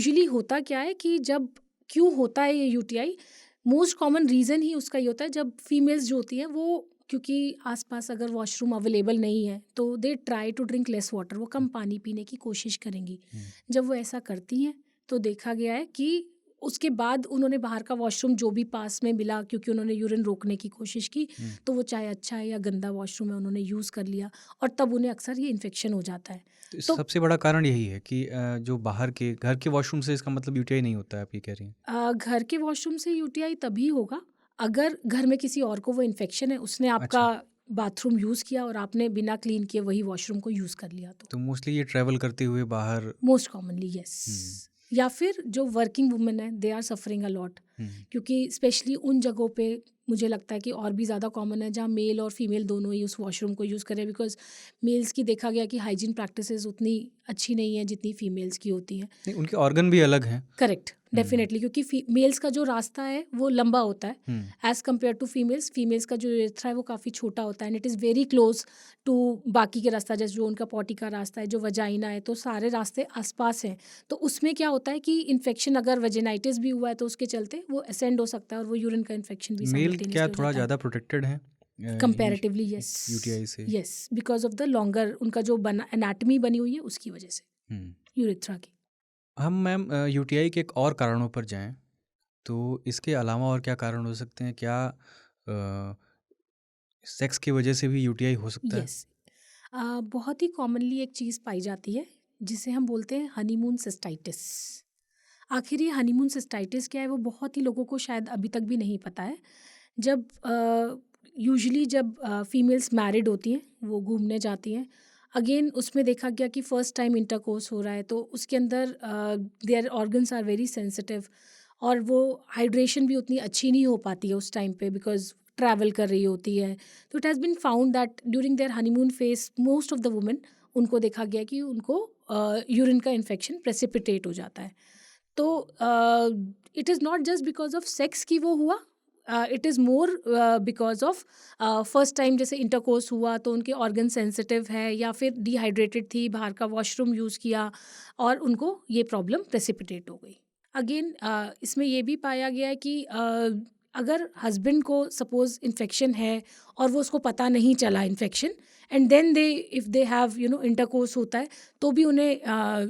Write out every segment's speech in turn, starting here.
Usually होता क्या है कि जब क्यों होता है ये यूटीआई, मोस्ट कॉमन रीज़न ही उसका ये होता है जब फीमेल्स जो होती हैं वो, क्योंकि आसपास अगर वॉशरूम अवेलेबल नहीं है तो they try to drink less water, वो कम पानी पीने की कोशिश करेंगी। जब वो ऐसा करती हैं तो देखा गया है कि उसके बाद उन्होंने बाहर का वॉशरूम जो भी पास में मिला, क्योंकि उन्होंने यूरिन रोकने की कोशिश की, तो वो चाहे अच्छा है या गंदा वॉशरूम है उन्होंने यूज़ कर लिया, और तब उन्हें अक्सर ये इन्फेक्शन हो जाता है। तो तो सबसे बड़ा कारण यही है कि जो बाहर के घर के वॉशरूम से इसका मतलब यूटीआई नहीं होता है, आप ये कह रही हैं? घर के वॉशरूम से यूटीआई तभी होगा अगर घर में किसी और को वो इन्फेक्शन है, उसने आपका अच्छा, बाथरूम यूज़ किया और आपने बिना क्लीन किए वही वॉशरूम को यूज़ कर लिया तो। तो मोस्टली ये ट्रैवल करते हुए बाहर। Most commonly yes. हुँ, या फिर जो वर्किंग वुमेन है they are suffering a lot, hmm, क्योंकि स्पेशली उन जगहों पे मुझे लगता है कि और भी ज़्यादा कॉमन है जहाँ मेल और फीमेल दोनों ही उस वॉशरूम को यूज़ करें, बिकॉज मेल्स की देखा गया कि हाइजीन प्रैक्टिसेस उतनी अच्छी नहीं है जितनी फीमेल्स की होती हैं। नहीं उनके ऑर्गन भी अलग हैं। करेक्ट, हुँ, डेफिनेटली, क्योंकि मेल्स का जो रास्ता है वो लंबा होता है hmm, as compare to females. Females का जो यूरेथ्रा है वो काफ़ी छोटा होता है and it is very close to बाकी के रास्ता, जैसे जो उनका पॉटी का रास्ता है, जो वजाइना है, तो सारे रास्ते आसपास हैं। तो उसमें क्या होता है कि इन्फेक्शन अगर वजेनाइटिस भी हुआ है तो उसके चलते वो असेंड हो सकता है और वो यूरिन का इन्फेक्शन भी मेल क्या साइमल्टेनियसली हो थोड़ा जाता है। ज़्यादा प्रोटेक्टेड हैं कंपैरेटिवली यस। यूटीआई से? Yes, because of the longer उनका जो बना एनाटमी बनी हुई है उसकी वजह से, हुँ, यूरेथ्रा की। हम मैम यूटीआई के एक और कारणों पर जाएँ, तो इसके अलावा और क्या कारण हो सकते हैं? क्या सेक्स की वजह से भी यूटीआई हो सकता है? यस, बहुत ही कॉमनली एक चीज़ पाई जाती है जिसे हम बोलते हैं हनीमून सिस्टाइटिस। आखिर ये हनीमून सिस्टाइटिस क्या है वो बहुत ही लोगों को शायद अभी तक भी नहीं पता है। जब यूजुअली जब फीमेल्स मैरिड होती हैं वो घूमने जाती हैं, अगेन उसमें देखा गया कि फर्स्ट टाइम इंटरकोर्स हो रहा है तो उसके अंदर their organs are very sensitive, और वो हाइड्रेशन भी उतनी अच्छी नहीं हो पाती है उस टाइम पे बिकॉज ट्रैवल कर रही होती है। तो it has been found that during their honeymoon phase most of the women, उनको देखा गया कि उनको यूरिन का इन्फेक्शन प्रेसिपिटेट हो जाता है। तो it is not just because of sex की वो हुआ, it is more because of first time जैसे इंटरकोर्स हुआ तो उनके ऑर्गन सेंसिटिव है, या फिर डिहाइड्रेटेड थी, बाहर का वॉशरूम यूज़ किया और उनको ये प्रॉब्लम प्रेसिपिटेट हो गई। अगेन इसमें ये भी पाया गया है कि अगर हस्बैंड को सपोज इन्फेक्शन है और वो उसको पता नहीं चला infection, and then they if they have intercourse होता है तो भी उन्हें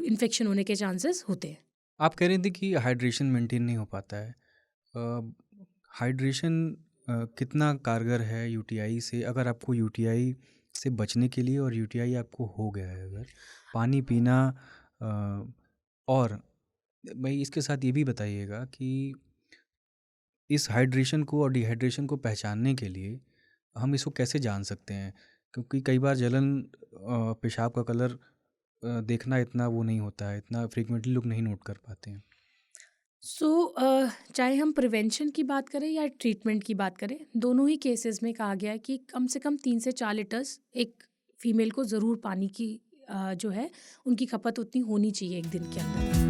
इन्फेक्शन होने के चांसेस होते हैं। आप कह रही थी कि हाइड्रेशन मेंटेन नहीं हो पाता है। हाइड्रेशन कितना कारगर है यूटीआई से? अगर आपको यूटीआई से बचने के लिए और यूटीआई आपको हो गया है अगर, पानी पीना अ, और भाई इसके साथ ये भी बताइएगा कि इस हाइड्रेशन को और डिहाइड्रेशन को पहचानने के लिए हम इसको कैसे जान सकते हैं? क्योंकि कई बार जलन पेशाब का कलर देखना इतना वो नहीं होता है, इतना फ्रीक्वेंटली लोग नहीं नोट कर पाते हैं। सो चाहे हम प्रिवेंशन की बात करें या ट्रीटमेंट की बात करें, दोनों ही केसेस में कहा गया है कि कम से कम 3 से 4 लीटर्स एक फीमेल को ज़रूर पानी की जो है उनकी खपत उतनी होनी चाहिए एक दिन के अंदर।